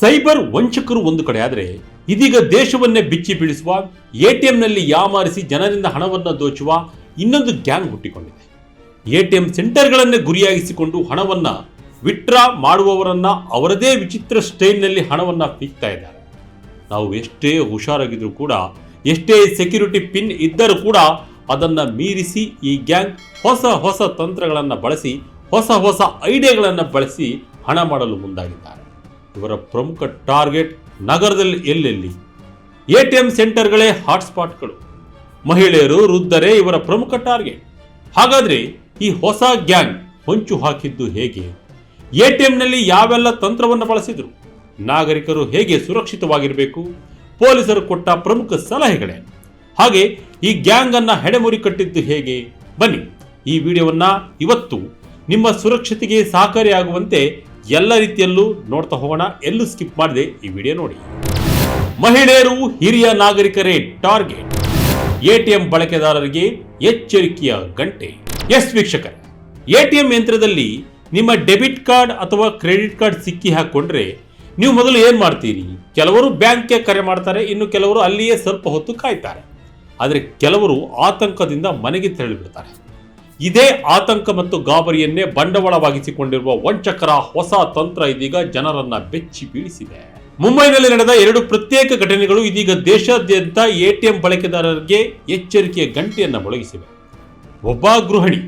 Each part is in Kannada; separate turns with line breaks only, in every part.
ಸೈಬರ್ ವಂಚಕರು ಒಂದು ಕಡೆ ಆದರೆ ಇದೀಗ ದೇಶವನ್ನೇ ಬಿಚ್ಚಿ ಬೀಳಿಸುವ ಎಟಿಎಂನಲ್ಲಿ ಯಾಮಾರಿಸಿ ಜನರಿಂದ ಹಣವನ್ನು ದೋಚುವ ಇನ್ನೊಂದು ಗ್ಯಾಂಗ್ ಹುಟ್ಟಿಕೊಂಡಿದೆ. ಎಟಿಎಂ ಸೆಂಟರ್ಗಳನ್ನೇ ಗುರಿಯಾಗಿಸಿಕೊಂಡು ಹಣವನ್ನು ವಿತ್ಡ್ರಾ ಮಾಡುವವರನ್ನ ಅವರದೇ ವಿಚಿತ್ರ ಸ್ಟೈಲ್ನಲ್ಲಿ ಹಣವನ್ನು ಪೀಕ್ತಾ ಇದ್ದಾರೆ. ನಾವು ಎಷ್ಟೇ ಹುಷಾರಾಗಿದ್ರೂ ಕೂಡ, ಎಷ್ಟೇ ಸೆಕ್ಯೂರಿಟಿ ಪಿನ್ ಇದ್ದರೂ ಕೂಡ ಅದನ್ನು ಮೀರಿಸಿ ಈ ಗ್ಯಾಂಗ್ ಹೊಸ ಹೊಸ ತಂತ್ರಗಳನ್ನು ಬಳಸಿ, ಹೊಸ ಹೊಸ ಐಡಿಯಾಗಳನ್ನು ಬಳಸಿ ಹಣ ಮಾಡಲು ಮುಂದಾಗಿದ್ದಾರೆ. ಇವರ ಪ್ರಮುಖ ಟಾರ್ಗೆಟ್ ನಗರದಲ್ಲಿ ಎಲ್ಲೆಲ್ಲಿ ಎಟಿಎಂ ಸೆಂಟರ್ಗಳೇ ಹಾಟ್ಸ್ಪಾಟ್ಗಳು. ಮಹಿಳೆಯರು, ವೃದ್ಧರೇ ಇವರ ಪ್ರಮುಖ ಟಾರ್ಗೆಟ್. ಹಾಗಾದ್ರೆ ಈ ಹೊಸ ಗ್ಯಾಂಗ್ ಹೊಂಚು ಹಾಕಿದ್ದು ಹೇಗೆ? ಎಟಿಎಂನಲ್ಲಿ ಯಾವೆಲ್ಲ ತಂತ್ರವನ್ನು ಬಳಸಿದ್ರು? ನಾಗರಿಕರು ಹೇಗೆ ಸುರಕ್ಷಿತವಾಗಿರಬೇಕು? ಪೊಲೀಸರು ಕೊಟ್ಟ ಪ್ರಮುಖ ಸಲಹೆಗಳೇ? ಹಾಗೆ ಈ ಗ್ಯಾಂಗ್ ಅನ್ನ ಹೆಡೆಮುರಿ ಕಟ್ಟಿದ್ದು ಹೇಗೆ? ಬನ್ನಿ ಈ ವಿಡಿಯೋವನ್ನ ಇವತ್ತು ನಿಮ್ಮ ಸುರಕ್ಷತೆಗೆ ಸಹಕಾರಿಯಾಗುವಂತೆ ಎಲ್ಲ ರೀತಿಯಲ್ಲೂ ನೋಡ್ತಾ ಹೋಗೋಣ. ಎಲ್ಲೂ ಸ್ಕಿಪ್ ಮಾಡದೆ ಈ ವಿಡಿಯೋ ನೋಡಿ. ಮಹಿಳೆಯರು, ಹಿರಿಯ ನಾಗರಿಕರೇ ಟಾರ್ಗೆಟ್. ಎಟಿಎಂ ಬಳಕೆದಾರರಿಗೆ ಎಚ್ಚರಿಕೆಯ ಗಂಟೆ. ಎಸ್ ವೀಕ್ಷಕರೇ, ಎಟಿಎಂ ಯಂತ್ರದಲ್ಲಿ ನಿಮ್ಮ ಡೆಬಿಟ್ ಕಾರ್ಡ್ ಅಥವಾ ಕ್ರೆಡಿಟ್ ಕಾರ್ಡ್ ಸಿಕ್ಕಿ ಹಾಕೊಂಡ್ರೆ ನೀವು ಮೊದಲು ಏನ್ ಮಾಡ್ತೀರಿ? ಕೆಲವರು ಬ್ಯಾಂಕ್ಗೆ ಕರೆ ಮಾಡ್ತಾರೆ, ಇನ್ನು ಕೆಲವರು ಅಲ್ಲಿಯೇ ಸ್ವಲ್ಪ ಹೊತ್ತು ಕಾಯ್ತಾರೆ. ಆದರೆ ಕೆಲವರು ಆತಂಕದಿಂದ ಮನೆಗೆ ತೆರಳಿಬಿಡ್ತಾರೆ. ಇದೇ ಆತಂಕ ಮತ್ತು ಗಾಬರಿಯನ್ನೇ ಬಂಡವಾಳವಾಗಿಸಿಕೊಂಡಿರುವ ವಂಚಕರ ಹೊಸ ತಂತ್ರ ಇದೀಗ ಜನರನ್ನ ಬೆಚ್ಚಿ ಬೀಳಿಸಿದೆ. ಮುಂಬೈನಲ್ಲಿ ನಡೆದ 2 ಪ್ರತ್ಯೇಕ ಘಟನೆಗಳು ಇದೀಗ ದೇಶಾದ್ಯಂತ ಎಟಿಎಂ ಬಳಕೆದಾರರಿಗೆ ಎಚ್ಚರಿಕೆಯ ಗಂಟೆಯನ್ನು ಮೊಳಗಿಸಿವೆ. ಒಬ್ಬ ಗೃಹಿಣಿ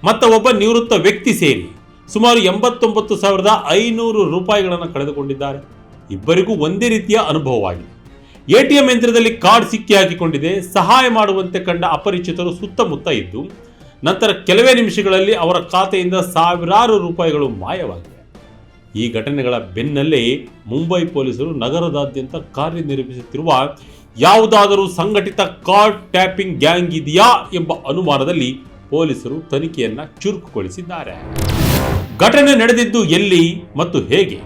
ಮತ್ತು ಒಬ್ಬ ನಿವೃತ್ತ ವ್ಯಕ್ತಿ ಸೇರಿ ಸುಮಾರು 89,500 ರೂಪಾಯಿಗಳನ್ನು ಕಳೆದುಕೊಂಡಿದ್ದಾರೆ. ಇಬ್ಬರಿಗೂ ಒಂದೇ ರೀತಿಯ ಅನುಭವವಾಗಿದೆ. ಎಟಿಎಂ ಯಂತ್ರದಲ್ಲಿ ಕಾರ್ಡ್ ಸಿಕ್ಕಿ ಹಾಕಿಕೊಂಡಿದೆ. ಸಹಾಯ ಮಾಡುವಂತೆ ಕಂಡ ಅಪರಿಚಿತರು ಸುತ್ತಮುತ್ತ ಇದ್ದು ನಂತರ ಕೆಲವೇ ನಿಮಿಷಗಳಲ್ಲಿ ಅವರ ಖಾತೆಯಿಂದ ಸಾವಿರಾರು ರೂಪಾಯಿಗಳು ಮಾಯವಾಗಿವೆ. ಈ ಘಟನೆಗಳ ಬೆನ್ನಲ್ಲೇ ಮುಂಬೈ ಪೊಲೀಸರು ನಗರದಾದ್ಯಂತ ಕಾರ್ಯನಿರ್ವಹಿಸುತ್ತಿರುವ ಯಾವುದಾದರೂ ಸಂಘಟಿತ ಕಾರ್ಡ್ ಟ್ಯಾಪಿಂಗ್ ಗ್ಯಾಂಗ್ ಇದೆಯಾ ಎಂಬ ಅನುಮಾನದಲ್ಲಿ ಪೊಲೀಸರು ತನಿಖೆಯನ್ನ ಚುರುಕುಗೊಳಿಸಿದ್ದಾರೆ. ಘಟನೆ ನಡೆದಿದ್ದು ಎಲ್ಲಿ ಮತ್ತು ಹೇಗೆ?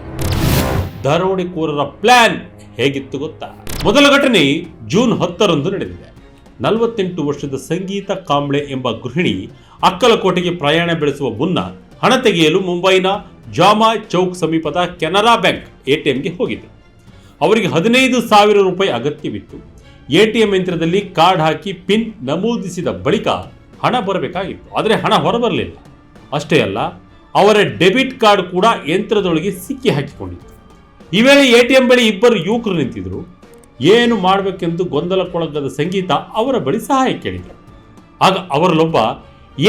ದರೋಡೆಕೋರರ ಪ್ಲಾನ್ ಹೇಗಿತ್ತು ಗೊತ್ತಾ? ಮೊದಲ ಘಟನೆ ಜೂನ್ 10ರಂದು ನಡೆದಿದೆ. 48 ವರ್ಷದ ಸಂಗೀತ ಕಾಂಬ್ಳೆ ಎಂಬ ಗೃಹಿಣಿ ಅಕ್ಕಲಕೋಟೆಗೆ ಪ್ರಯಾಣ ಬೆಳೆಸುವ ಮುನ್ನ ಹಣ ತೆಗೆಯಲು ಮುಂಬೈನ ಜಾಮಾ ಚೌಕ್ ಸಮೀಪದ ಕೆನರಾ ಬ್ಯಾಂಕ್ ಎಟಿಎಂಗೆ ಹೋಗಿದ್ದರು. ಅವರಿಗೆ 15,000 ರೂಪಾಯಿ ಅಗತ್ಯವಿತ್ತು. ಎಟಿಎಂ ಯಂತ್ರದಲ್ಲಿ ಕಾರ್ಡ್ ಹಾಕಿ ಪಿನ್ ನಮೂದಿಸಿದ ಬಳಿಕ ಹಣ ಬರಬೇಕಾಗಿತ್ತು. ಆದರೆ ಹಣ ಹೊರಬರಲಿಲ್ಲ. ಅಷ್ಟೇ ಅಲ್ಲ, ಅವರ ಡೆಬಿಟ್ ಕಾರ್ಡ್ ಕೂಡ ಯಂತ್ರದೊಳಗೆ ಸಿಕ್ಕಿ ಹಾಕಿಕೊಂಡಿತ್ತು. ಈ ವೇಳೆ ಎಟಿಎಂ ಬಳಿ ಇಬ್ಬರು ಯುವಕರು ನಿಂತಿದ್ರು. ಏನು ಮಾಡಬೇಕೆಂದು ಗೊಂದಲಕ್ಕೊಳಗಾದ ಸಂಗೀತ ಅವರ ಬಳಿ ಸಹಾಯ ಕೇಳಿದರು. ಆಗ ಅವರಲ್ಲೊಬ್ಬ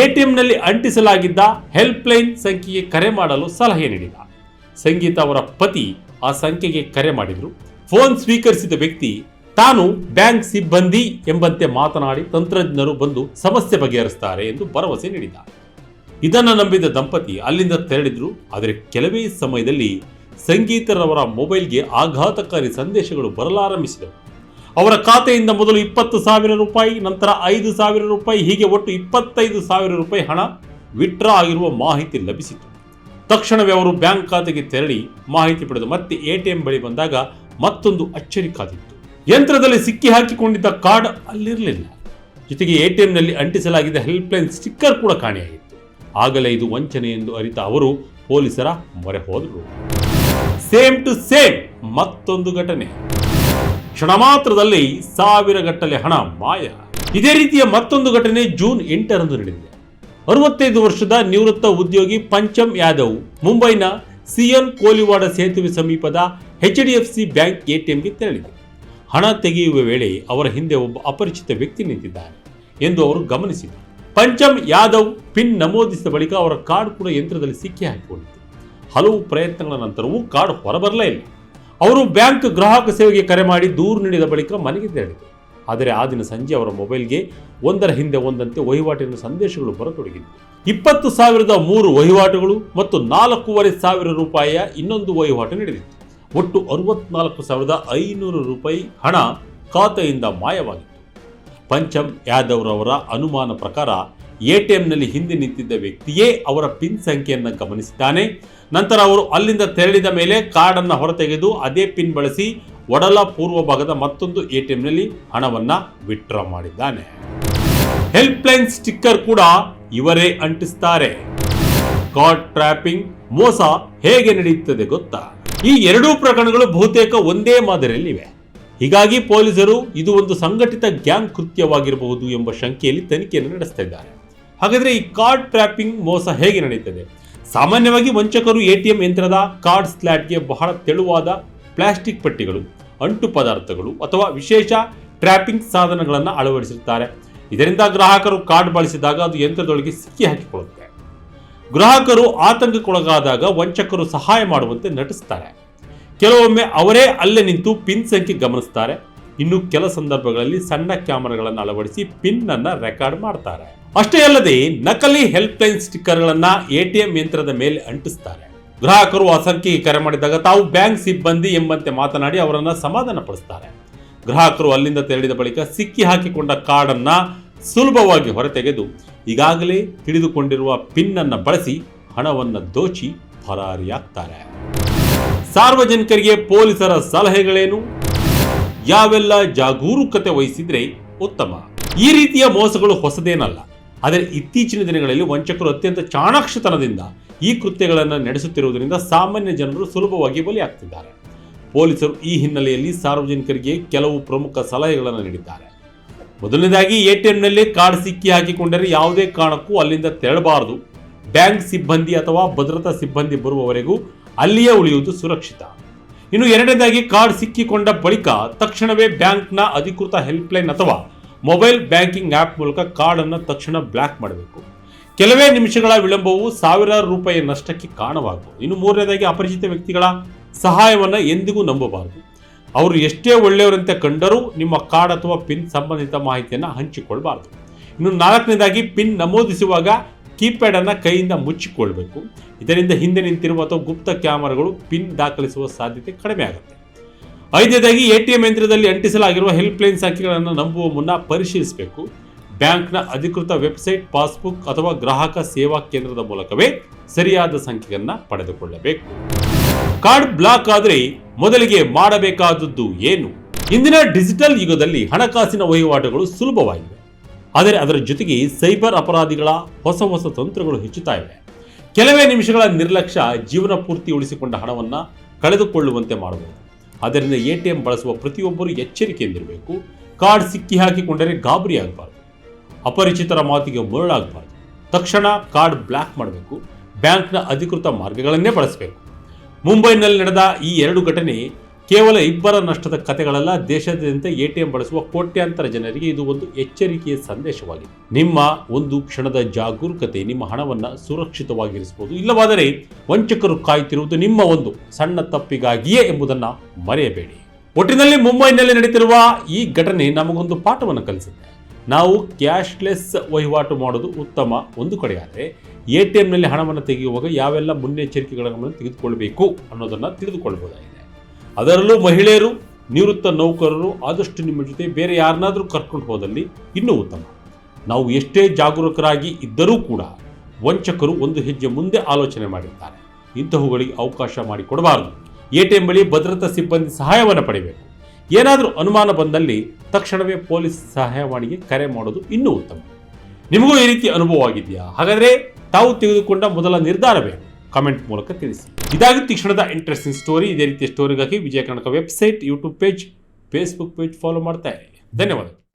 ಎಟಿಎಂನಲ್ಲಿ ಅಂಟಿಸಲಾಗಿದ್ದ ಹೆಲ್ಪ್ ಲೈನ್ ಸಂಖ್ಯೆಗೆ ಕರೆ ಮಾಡಲು ಸಲಹೆ ನೀಡಿದ. ಸಂಗೀತ ಅವರ ಪತಿ ಆ ಸಂಖ್ಯೆಗೆ ಕರೆ ಮಾಡಿದ್ರು. ಫೋನ್ ಸ್ವೀಕರಿಸಿದ ವ್ಯಕ್ತಿ ತಾನು ಬ್ಯಾಂಕ್ ಸಿಬ್ಬಂದಿ ಎಂಬಂತೆ ಮಾತನಾಡಿ ತಂತ್ರಜ್ಞರು ಬಂದು ಸಮಸ್ಯೆ ಬಗೆಹರಿಸುತ್ತಾರೆ ಎಂದು ಭರವಸೆ ನೀಡಿದ. ಇದನ್ನು ನಂಬಿದ ದಂಪತಿ ಅಲ್ಲಿಂದ ತೆರಳಿದ್ರು. ಆದರೆ ಕೆಲವೇ ಸಮಯದಲ್ಲಿ ಸಂಗೀತರವರ ಮೊಬೈಲ್ಗೆ ಆಘಾತಕಾರಿ ಸಂದೇಶಗಳು ಬರಲಾರಂಭಿಸಿದವು. ಅವರ ಖಾತೆಯಿಂದ ಮೊದಲು 20,000 ರೂಪಾಯಿ, ನಂತರ 5,000 ರೂಪಾಯಿ, ಹೀಗೆ ಒಟ್ಟು 25,000 ರೂಪಾಯಿ ಹಣ ವಿತ್ಡ್ರಾ ಆಗಿರುವ ಮಾಹಿತಿ ಲಭಿಸಿತು. ತಕ್ಷಣವೇ ಅವರು ಬ್ಯಾಂಕ್ ಖಾತೆಗೆ ತೆರಳಿ ಮಾಹಿತಿ ಪಡೆದು ಮತ್ತೆ ಎಟಿಎಂ ಬಳಿ ಬಂದಾಗ ಮತ್ತೊಂದು ಅಚ್ಚರಿ ಕಾದಿತ್ತು. ಯಂತ್ರದಲ್ಲಿ ಸಿಕ್ಕಿ ಹಾಕಿಕೊಂಡಿದ್ದ ಕಾರ್ಡ್ ಅಲ್ಲಿರಲಿಲ್ಲ. ಜೊತೆಗೆ ಎಟಿಎಂನಲ್ಲಿ ಅಂಟಿಸಲಾಗಿದ್ದ ಹೆಲ್ಪ್ಲೈನ್ ಸ್ಟಿಕ್ಕರ್ ಕೂಡ ಕಾಣೆಯಾಗಿತ್ತು. ಆಗಲೇ ಇದು ವಂಚನೆ ಎಂದು ಅರಿತ ಅವರು ಪೊಲೀಸರ ಮೊರೆ ಹೋದರು. ಸೇಮ್ ಟು ಸೇಮ್ ಮತ್ತೊಂದು ಘಟನೆ. ಕ್ಷಣ ಮಾತ್ರದಲ್ಲಿ 1,000 ಗಟ್ಟಲೆ ಹಣ ಮಾಯ. ಇದೇ ರೀತಿಯ ಮತ್ತೊಂದು ಘಟನೆ ಜೂನ್ 8ರಂದು ನಡೆದಿದೆ. 65 ವರ್ಷದ ನಿವೃತ್ತ ಉದ್ಯೋಗಿ ಪಂಚಮ್ ಯಾದವ್ ಮುಂಬೈನ ಸಿಎನ್ ಕೋಲಿವಾಡ ಸೇತುವೆ ಸಮೀಪದ HDFC ಬ್ಯಾಂಕ್ ಎಟಿಎಂಗೆ ತೆರಳಿದರು. ಹಣ ತೆಗೆಯುವ ವೇಳೆ ಅವರ ಹಿಂದೆ ಒಬ್ಬ ಅಪರಿಚಿತ ವ್ಯಕ್ತಿ ನಿಂತಿದ್ದಾನೆ ಎಂದು ಅವರು ಗಮನಿಸಿದರು. ಪಂಚಮ್ ಯಾದವ್ ಪಿನ್ ನಮೂದಿಸಿದ ಬಳಿಕ ಅವರ ಕಾರ್ಡ್ ಕೂಡ ಯಂತ್ರದಲ್ಲಿ ಸಿಕ್ಕಿ ಹಾಕಿಕೊಂಡಿತು. ಹಲವು ಪ್ರಯತ್ನಗಳ ನಂತರವೂ ಕಾರ್ಡ್ ಹೊರಬರಲೇ ಇಲ್ಲ. ಅವರು ಬ್ಯಾಂಕ್ ಗ್ರಾಹಕ ಸೇವೆಗೆ ಕರೆ ಮಾಡಿ ದೂರು ನೀಡಿದ ಬಳಿಕ ಮನೆಗೆ ತೆರಳಿದರು. ಆದರೆ ಆ ದಿನ ಸಂಜೆ ಅವರ ಮೊಬೈಲ್ಗೆ ಒಂದರ ಹಿಂದೆ ಒಂದಂತೆ ವಹಿವಾಟಿನ ಸಂದೇಶಗಳು ಬರತೊಡಗಿದ್ದವು. 20,000ದ 3 ವಹಿವಾಟುಗಳು ಮತ್ತು 4,500 ರೂಪಾಯಿಯ ಇನ್ನೊಂದು ವಹಿವಾಟು ನಡೆದಿತ್ತು. ಒಟ್ಟು 64,500 ರೂಪಾಯಿ ಹಣ ಖಾತೆಯಿಂದ ಮಾಯವಾಗಿತ್ತು. ಪಂಚಮ್ ಯಾದವ್ ರವರ ಅನುಮಾನ ಪ್ರಕಾರ ಎಟಿಎಂನಲ್ಲಿ ಹಿಂದೆ ನಿಂತಿದ್ದ ವ್ಯಕ್ತಿಯೇ ಅವರ ಪಿನ್ ಸಂಖ್ಯೆಯನ್ನು ಗಮನಿಸಿದ್ದಾನೆ. ನಂತರ ಅವರು ಅಲ್ಲಿಂದ ತೆರಳಿದ ಮೇಲೆ ಕಾರ್ಡ್ ಅನ್ನು ಹೊರತೆಗೆದು ಅದೇ ಪಿನ್ ಬಳಸಿ ಒಡಲ ಪೂರ್ವ ಭಾಗದ ಮತ್ತೊಂದು ಎಟಿಎಂನಲ್ಲಿ ಹಣವನ್ನ ವಿತ್ಡ್ರಾ ಮಾಡಿದ್ದಾನೆ. ಹೆಲ್ಪ್ ಲೈನ್ ಸ್ಟಿಕ್ಕರ್ ಕೂಡ ಇವರೇ ಅಂಟಿಸ್ತಾರೆ. ಕಾರ್ಡ್ ಟ್ರ್ಯಾಪಿಂಗ್ ಮೋಸ ಹೇಗೆ ನಡೆಯುತ್ತದೆ ಗೊತ್ತಾ? ಈ ಎರಡೂ ಪ್ರಕರಣಗಳು ಬಹುತೇಕ ಒಂದೇ ಮಾದರಿಯಲ್ಲಿವೆ. ಹೀಗಾಗಿ ಪೊಲೀಸರು ಇದು ಒಂದು ಸಂಘಟಿತ ಗ್ಯಾಂಗ್ ಕೃತ್ಯವಾಗಿರಬಹುದು ಎಂಬ ಶಂಕೆಯಲ್ಲಿ ತನಿಖೆಯನ್ನು ನಡೆಸ್ತಾ ಇದ್ದಾರೆ. ಹಾಗಾದ್ರೆ ಈ ಕಾರ್ಡ್ ಟ್ರ್ಯಾಪಿಂಗ್ ಮೋಸ ಹೇಗೆ ನಡೆಯುತ್ತದೆ? ಸಾಮಾನ್ಯವಾಗಿ ವಂಚಕರು ಎಟಿಎಂ ಯಂತ್ರದ ಕಾರ್ಡ್ ಸ್ಲಾಟ್ಗೆ ಬಹಳ ತೆಳುವಾದ ಪ್ಲಾಸ್ಟಿಕ್ ಪಟ್ಟಿಗಳು, ಅಂಟು ಪದಾರ್ಥಗಳು ಅಥವಾ ವಿಶೇಷ ಟ್ರ್ಯಾಪಿಂಗ್ ಸಾಧನಗಳನ್ನು ಅಳವಡಿಸಿರುತ್ತಾರೆ. ಇದರಿಂದ ಗ್ರಾಹಕರು ಕಾರ್ಡ್ ಬಳಸಿದಾಗ ಅದು ಯಂತ್ರದೊಳಗೆ ಸಿಕ್ಕಿ ಹಾಕಿಕೊಳ್ಳುತ್ತೆ. ಗ್ರಾಹಕರು ಆತಂಕಕ್ಕೊಳಗಾದಾಗ ವಂಚಕರು ಸಹಾಯ ಮಾಡುವಂತೆ ನಟಿಸುತ್ತಾರೆ. ಕೆಲವೊಮ್ಮೆ ಅವರೇ ಅಲ್ಲೇ ನಿಂತು ಪಿನ್ ಸಂಖ್ಯೆ ಗಮನಿಸುತ್ತಾರೆ. ಇನ್ನು ಕೆಲ ಸಂದರ್ಭಗಳಲ್ಲಿ ಸಣ್ಣ ಕ್ಯಾಮೆರಾಗಳನ್ನು ಅಳವಡಿಸಿ ಪಿನ್ ಅನ್ನ ರೆಕಾರ್ಡ್ ಮಾಡ್ತಾರೆ. ಅಷ್ಟೇ ಅಲ್ಲದೆ ನಕಲಿ ಹೆಲ್ಪ್ ಲೈನ್ ಸ್ಟಿಕ್ಕರ್ಗಳನ್ನ ಎಟಿಎಂ ಯಂತ್ರದ ಮೇಲೆ ಅಂಟಿಸುತ್ತಾರೆ. ಗ್ರಾಹಕರು ಆ ಸಂಖ್ಯೆಗೆ ಕರೆ ಮಾಡಿದಾಗ ತಾವು ಬ್ಯಾಂಕ್ ಸಿಬ್ಬಂದಿ ಎಂಬಂತೆ ಮಾತನಾಡಿ ಅವರನ್ನ ಸಮಾಧಾನ ಪಡಿಸುತ್ತಾರೆ. ಗ್ರಾಹಕರು ಅಲ್ಲಿಂದ ತೆರಳಿದ ಬಳಿಕ ಸಿಕ್ಕಿ ಹಾಕಿಕೊಂಡ ಕಾರ್ಡ್ ಅನ್ನ ಸುಲಭವಾಗಿ ಹೊರತೆಗೆದು ಈಗಾಗಲೇ ತಿಳಿದುಕೊಂಡಿರುವ ಪಿನ್ ಅನ್ನ ಬಳಸಿ ಹಣವನ್ನು ದೋಚಿ ಪರಾರಿಯಾಗ್ತಾರೆ. ಸಾರ್ವಜನಿಕರಿಗೆ ಪೊಲೀಸರ ಸಲಹೆಗಳೇನು? ಯಾವೆಲ್ಲ ಜಾಗರೂಕತೆ ವಹಿಸಿದ್ರೆ ಉತ್ತಮ? ಈ ರೀತಿಯ ಮೋಸಗಳು ಹೊಸದೇನಲ್ಲ. ಆದರೆ ಇತ್ತೀಚಿನ ದಿನಗಳಲ್ಲಿ ವಂಚಕರು ಅತ್ಯಂತ ಚಾಣಾಕ್ಷತನದಿಂದ ಈ ಕೃತ್ಯಗಳನ್ನು ನಡೆಸುತ್ತಿರುವುದರಿಂದ ಸಾಮಾನ್ಯ ಜನರು ಸುಲಭವಾಗಿ ಬಲಿಯಾಗ್ತಿದ್ದಾರೆ. ಪೊಲೀಸರು ಈ ಹಿನ್ನೆಲೆಯಲ್ಲಿ ಸಾರ್ವಜನಿಕರಿಗೆ ಕೆಲವು ಪ್ರಮುಖ ಸಲಹೆಗಳನ್ನು ನೀಡಿದ್ದಾರೆ. ಮೊದಲನೇದಾಗಿ ಎಟಿಎಂನಲ್ಲಿ ಕಾರ್ಡ್ ಸಿಕ್ಕಿ ಹಾಕಿಕೊಂಡರೆ ಯಾವುದೇ ಕಾರಣಕ್ಕೂ ಅಲ್ಲಿಂದ ತೆರಳಬಾರದು. ಬ್ಯಾಂಕ್ ಸಿಬ್ಬಂದಿ ಅಥವಾ ಭದ್ರತಾ ಸಿಬ್ಬಂದಿ ಬರುವವರೆಗೂ ಅಲ್ಲಿಯೇ ಉಳಿಯುವುದು ಸುರಕ್ಷಿತ. ಇನ್ನು ಎರಡನೇದಾಗಿ ಕಾರ್ಡ್ ಸಿಕ್ಕಿಕೊಂಡ ಬಳಿಕ ತಕ್ಷಣವೇ ಬ್ಯಾಂಕ್ನ ಅಧಿಕೃತ ಹೆಲ್ಪ್ಲೈನ್ ಅಥವಾ ಮೊಬೈಲ್ ಬ್ಯಾಂಕಿಂಗ್ ಆ್ಯಪ್ ಮೂಲಕ ಕಾರ್ಡ್ ಅನ್ನು ತಕ್ಷಣ ಬ್ಲಾಕ್ ಮಾಡಬೇಕು. ಕೆಲವೇ ನಿಮಿಷಗಳ ವಿಳಂಬವು ಸಾವಿರಾರು ರೂಪಾಯಿ ನಷ್ಟಕ್ಕೆ ಕಾರಣವಾಗಬಹುದು. ಇನ್ನು ಮೂರನೇದಾಗಿ ಅಪರಿಚಿತ ವ್ಯಕ್ತಿಗಳ ಸಹಾಯವನ್ನು ಎಂದಿಗೂ ನಂಬಬಾರದು. ಅವರು ಎಷ್ಟೇ ಒಳ್ಳೆಯವರಂತೆ ಕಂಡರೂ ನಿಮ್ಮ ಕಾರ್ಡ್ ಅಥವಾ ಪಿನ್ ಸಂಬಂಧಿತ ಮಾಹಿತಿಯನ್ನು ಹಂಚಿಕೊಳ್ಳಬಾರದು. ಇನ್ನು ನಾಲ್ಕನೇದಾಗಿ ಪಿನ್ ನಮೂದಿಸುವಾಗ ಕೀಪ್ಯಾಡ್ ಅನ್ನು ಕೈಯಿಂದ ಮುಚ್ಚಿಕೊಳ್ಬೇಕು. ಇದರಿಂದ ಹಿಂದೆ ನಿಂತಿರುವ ಅಥವಾ ಗುಪ್ತ ಕ್ಯಾಮೆರಾಗಳು ಪಿನ್ ದಾಖಲಿಸುವ ಸಾಧ್ಯತೆ ಕಡಿಮೆ ಆಗುತ್ತೆ. ಐದನೇದಾಗಿ ಎಟಿಎಂ ಯಂತ್ರದಲ್ಲಿ ಅಂಟಿಸಲಾಗಿರುವ ಹೆಲ್ಪ್ಲೈನ್ ಸಂಖ್ಯೆಗಳನ್ನು ನಂಬುವ ಮುನ್ನ ಪರಿಶೀಲಿಸಬೇಕು. ಬ್ಯಾಂಕ್ನ ಅಧಿಕೃತ ವೆಬ್ಸೈಟ್, ಪಾಸ್ಬುಕ್ ಅಥವಾ ಗ್ರಾಹಕ ಸೇವಾ ಕೇಂದ್ರದ ಮೂಲಕವೇ ಸರಿಯಾದ ಸಂಖ್ಯೆಯನ್ನು ಪಡೆದುಕೊಳ್ಳಬೇಕು. ಕಾರ್ಡ್ ಬ್ಲಾಕ್ ಆದರೆ ಮೊದಲಿಗೆ ಮಾಡಬೇಕಾದದ್ದು ಏನು? ಇಂದಿನ ಡಿಜಿಟಲ್ ಯುಗದಲ್ಲಿ ಹಣಕಾಸಿನ ವಹಿವಾಟುಗಳು ಸುಲಭವಾಗಿವೆ. ಆದರೆ ಅದರ ಜೊತೆಗೆ ಸೈಬರ್ ಅಪರಾಧಿಗಳ ಹೊಸ ಹೊಸ ತಂತ್ರಗಳು ಹೆಚ್ಚುತ್ತಾ ಇವೆ. ಕೆಲವೇ ನಿಮಿಷಗಳ ನಿರ್ಲಕ್ಷ್ಯ ಜೀವನ ಪೂರ್ತಿ ಉಳಿಸಿಕೊಂಡ ಹಣವನ್ನು ಕಳೆದುಕೊಳ್ಳುವಂತೆ ಮಾಡಬಹುದು. ಆದ್ದರಿಂದ ಎಟಿಎಂ ಬಳಸುವ ಪ್ರತಿಯೊಬ್ಬರು ಎಚ್ಚರಿಕೆಯಿಂದಿರಬೇಕು. ಕಾರ್ಡ್ ಸಿಕ್ಕಿ ಹಾಕಿಕೊಂಡರೆ ಗಾಬರಿ ಆಗಬಾರ್ದು. ಅಪರಿಚಿತರ ಮಾತಿಗೆ ಮರಳಾಗಬಾರ್ದು. ತಕ್ಷಣ ಕಾರ್ಡ್ ಬ್ಲಾಕ್ ಮಾಡಬೇಕು. ಬ್ಯಾಂಕ್ನ ಅಧಿಕೃತ ಮಾರ್ಗಗಳನ್ನೇ ಬಳಸಬೇಕು. ಮುಂಬೈನಲ್ಲಿ ನಡೆದ ಈ ಎರಡು ಘಟನೆ ಕೇವಲ ಇಬ್ಬರ ನಷ್ಟದ ಕಥೆಗಳಲ್ಲ, ದೇಶಾದ್ಯಂತ ಎಟಿಎಂ ಬಳಸುವ ಕೋಟ್ಯಾಂತರ ಜನರಿಗೆ ಇದು ಒಂದು ಎಚ್ಚರಿಕೆಯ ಸಂದೇಶವಾಗಿದೆ. ನಿಮ್ಮ ಒಂದು ಕ್ಷಣದ ಜಾಗರೂಕತೆ ನಿಮ್ಮ ಹಣವನ್ನು ಸುರಕ್ಷಿತವಾಗಿರಿಸಬಹುದು. ಇಲ್ಲವಾದರೆ ವಂಚಕರು ಕಾಯುತ್ತಿರುವುದು ನಿಮ್ಮ ಒಂದು ಸಣ್ಣ ತಪ್ಪಿಗಾಗಿಯೇ ಎಂಬುದನ್ನು ಮರೆಯಬೇಡಿ. ಒಟ್ಟಿನಲ್ಲಿ ಮುಂಬೈನಲ್ಲಿ ನಡೀತಿರುವ ಈ ಘಟನೆ ನಮಗೊಂದು ಪಾಠವನ್ನು ಕಲಿಸುತ್ತೆ. ನಾವು ಕ್ಯಾಶ್ಲೆಸ್ ವಹಿವಾಟು ಮಾಡೋದು ಉತ್ತಮ ಒಂದು ಕಡೆಯಾದರೆ, ಎಟಿಎಂನಲ್ಲಿ ಹಣವನ್ನು ತೆಗೆಯುವಾಗ ಯಾವೆಲ್ಲ ಮುನ್ನೆಚ್ಚರಿಕೆಗಳನ್ನು ತೆಗೆದುಕೊಳ್ಬೇಕು ಅನ್ನೋದನ್ನು ತಿಳಿದುಕೊಳ್ಬಹುದಾಗಿದೆ. ಅದರಲ್ಲೂ ಮಹಿಳೆಯರು, ನಿವೃತ್ತ ನೌಕರರು ಆದಷ್ಟು ನಿಮ್ಮ ಜೊತೆ ಬೇರೆ ಯಾರನ್ನಾದರೂ ಕರ್ಕೊಂಡು ಹೋದಲ್ಲಿ ಇನ್ನೂ ಉತ್ತಮ. ನಾವು ಎಷ್ಟೇ ಜಾಗರೂಕರಾಗಿ ಇದ್ದರೂ ಕೂಡ ವಂಚಕರು ಒಂದು ಹೆಜ್ಜೆ ಮುಂದೆ ಆಲೋಚನೆ ಮಾಡಿರ್ತಾರೆ. ಇಂತಹವುಗಳಿಗೆ ಅವಕಾಶ ಮಾಡಿಕೊಡಬಾರದು. ಎಟಿಎಂ ಬಳಿ ಭದ್ರತಾ ಸಿಬ್ಬಂದಿ ಸಹಾಯವನ್ನು ಪಡೆಯಬೇಕು. ಏನಾದರೂ ಅನುಮಾನ ಬಂದಲ್ಲಿ ತಕ್ಷಣವೇ ಪೊಲೀಸ್ ಸಹಾಯವಾಣಿಗೆ ಕರೆ ಮಾಡೋದು ಇನ್ನೂ ಉತ್ತಮ. ನಿಮಗೂ ಈ ರೀತಿ ಅನುಭವ ಆಗಿದೆಯಾ? ಹಾಗಾದರೆ ತಾವು ತೆಗೆದುಕೊಂಡ ಮೊದಲ ನಿರ್ಧಾರವೇನು? ಕಮೆಂಟ್ ಮೂಲಕ ತಿಳಿಸಿ. ಇದಾಗಿತ್ತು ಈ ಕ್ಷಣದ ಇಂಟ್ರೆಸ್ಟಿಂಗ್ ಸ್ಟೋರಿ. ಇದೇ ರೀತಿಯ ಸ್ಟೋರಿಗಾಗಿ Vijaya Karnataka website, YouTube page, Facebook page follow ಮಾಡ್ತಾ ಇರಿ. ಧನ್ಯವಾದಗಳು.